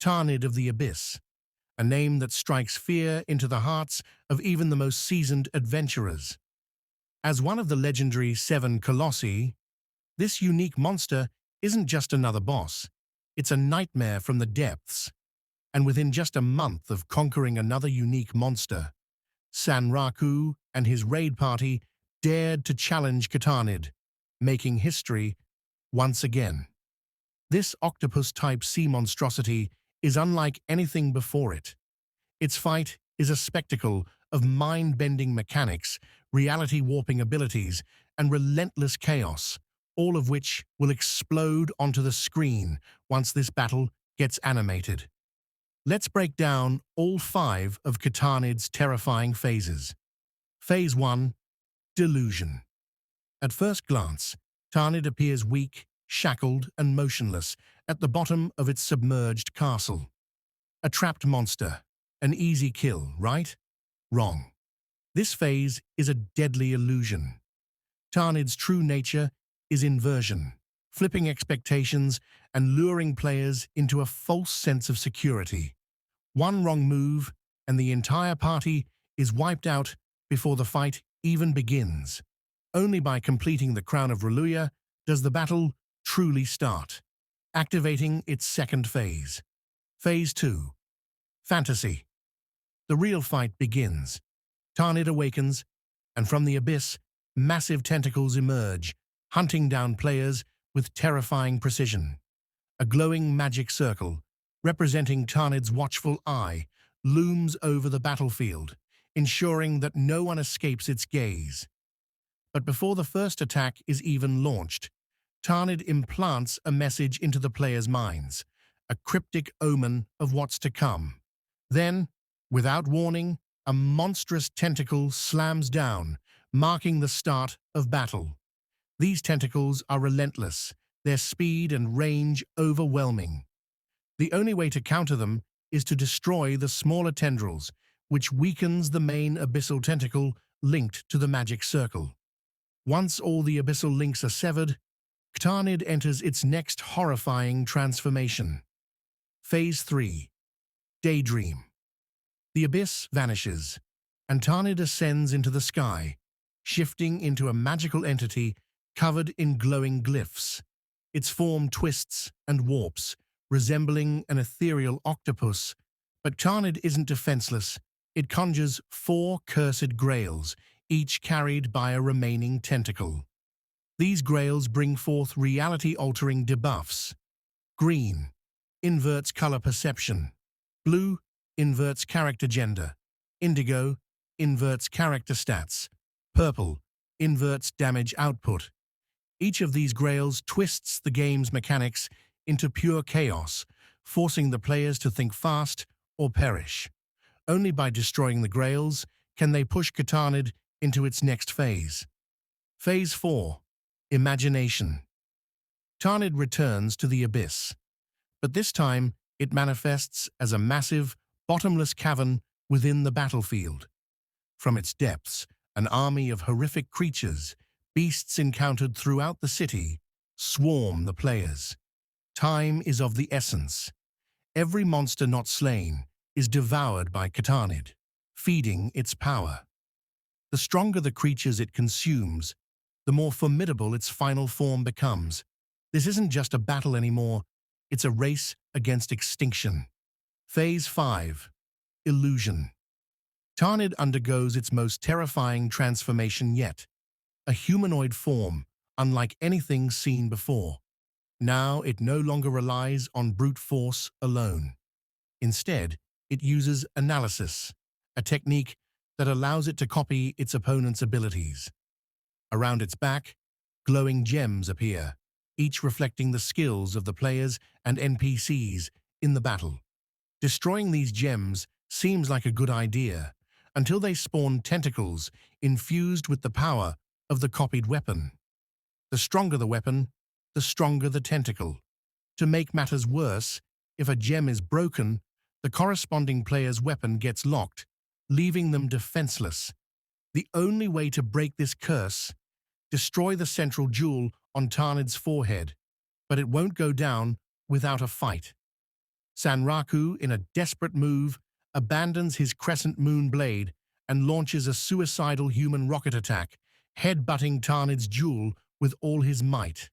Ctarnidd of the Abyss, a name that strikes fear into the hearts of even the most seasoned adventurers. As one of the legendary Seven Colossi, this unique monster isn't just another boss. It's a nightmare from the depths. And within just a month of conquering another unique monster, Sanraku and his raid party dared to challenge Ctarnidd, making history once again. This octopus-type sea monstrosity is unlike anything before it. Its fight is a spectacle of mind-bending mechanics, reality-warping abilities, and relentless chaos, all of which will explode onto the screen once this battle gets animated. Let's break down all 5 of Ctarnidd's terrifying phases. Phase 1. Delusion. At first glance, Ctarnidd appears weak, shackled, and motionless at the bottom of its submerged castle. A trapped monster. An easy kill, right? Wrong. This phase is a deadly illusion. Ctarnidd's true nature is inversion, flipping expectations and luring players into a false sense of security. One wrong move, and the entire party is wiped out before the fight even begins. Only by completing the Crown of Reluia does the battle truly start, activating its second phase. Phase 2. Fantasy. The real fight begins. Ctarnidd awakens, and from the abyss, massive tentacles emerge, hunting down players with terrifying precision. A glowing magic circle, representing Ctarnidd's watchful eye, looms over the battlefield, ensuring that no one escapes its gaze. But before the first attack is even launched, Ctarnidd implants a message into the players' minds, a cryptic omen of what's to come. Then, without warning, a monstrous tentacle slams down, marking the start of battle. These tentacles are relentless, their speed and range overwhelming. The only way to counter them is to destroy the smaller tendrils, which weakens the main abyssal tentacle linked to the magic circle. Once all the abyssal links are severed, Ctarnidd enters its next horrifying transformation. Phase 3. Daydream. The abyss vanishes, and Ctarnidd ascends into the sky, shifting into a magical entity covered in glowing glyphs. Its form twists and warps, resembling an ethereal octopus. But Ctarnidd isn't defenseless. It conjures 4 cursed grails, each carried by a remaining tentacle. These grails bring forth reality-altering debuffs. Green inverts color perception. Blue inverts character gender. Indigo inverts character stats. Purple inverts damage output. Each of these grails twists the game's mechanics into pure chaos, forcing the players to think fast or perish. Only by destroying the grails can they push Ctarnidd into its next phase. Phase 4. Imagination. Ctarnidd returns to the abyss, but this time it manifests as a massive, bottomless cavern within the battlefield. From its depths, an army of horrific creatures, beasts encountered throughout the city, swarm the players. Time is of the essence. Every monster not slain is devoured by Ctarnidd, feeding its power. The stronger the creatures it consumes, the more formidable its final form becomes. This isn't just a battle anymore, it's a race against extinction. Phase 5. Illusion. Ctarnidd undergoes its most terrifying transformation yet, a humanoid form unlike anything seen before. Now it no longer relies on brute force alone. Instead, it uses analysis, a technique that allows it to copy its opponent's abilities. Around its back, glowing gems appear, each reflecting the skills of the players and NPCs in the battle. Destroying these gems seems like a good idea, until they spawn tentacles infused with the power of the copied weapon. The stronger the weapon, the stronger the tentacle. To make matters worse, if a gem is broken, the corresponding player's weapon gets locked, leaving them defenseless. The only way to break this curse: destroy the central jewel on Ctarnidd's forehead, but it won't go down without a fight. Sanraku, in a desperate move, abandons his crescent moon blade and launches a suicidal human rocket attack, head-butting Ctarnidd's jewel with all his might.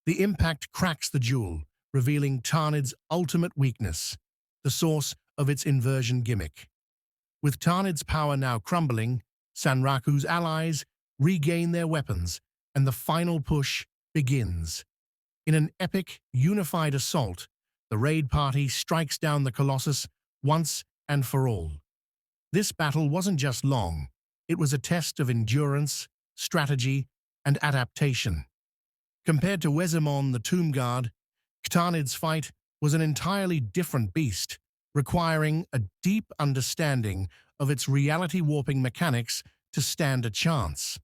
The impact cracks the jewel, revealing Ctarnidd's ultimate weakness, the source of its inversion gimmick. With Ctarnidd's power now crumbling, Sanraku's allies regain their weapons, and the final push begins. In an epic, unified assault, the raid party strikes down the Colossus once and for all. This battle wasn't just long, it was a test of endurance, strategy, and adaptation. Compared to Wesemon the Tomb Guard, Ctarnidd's fight was an entirely different beast, requiring a deep understanding of its reality-warping mechanics to stand a chance.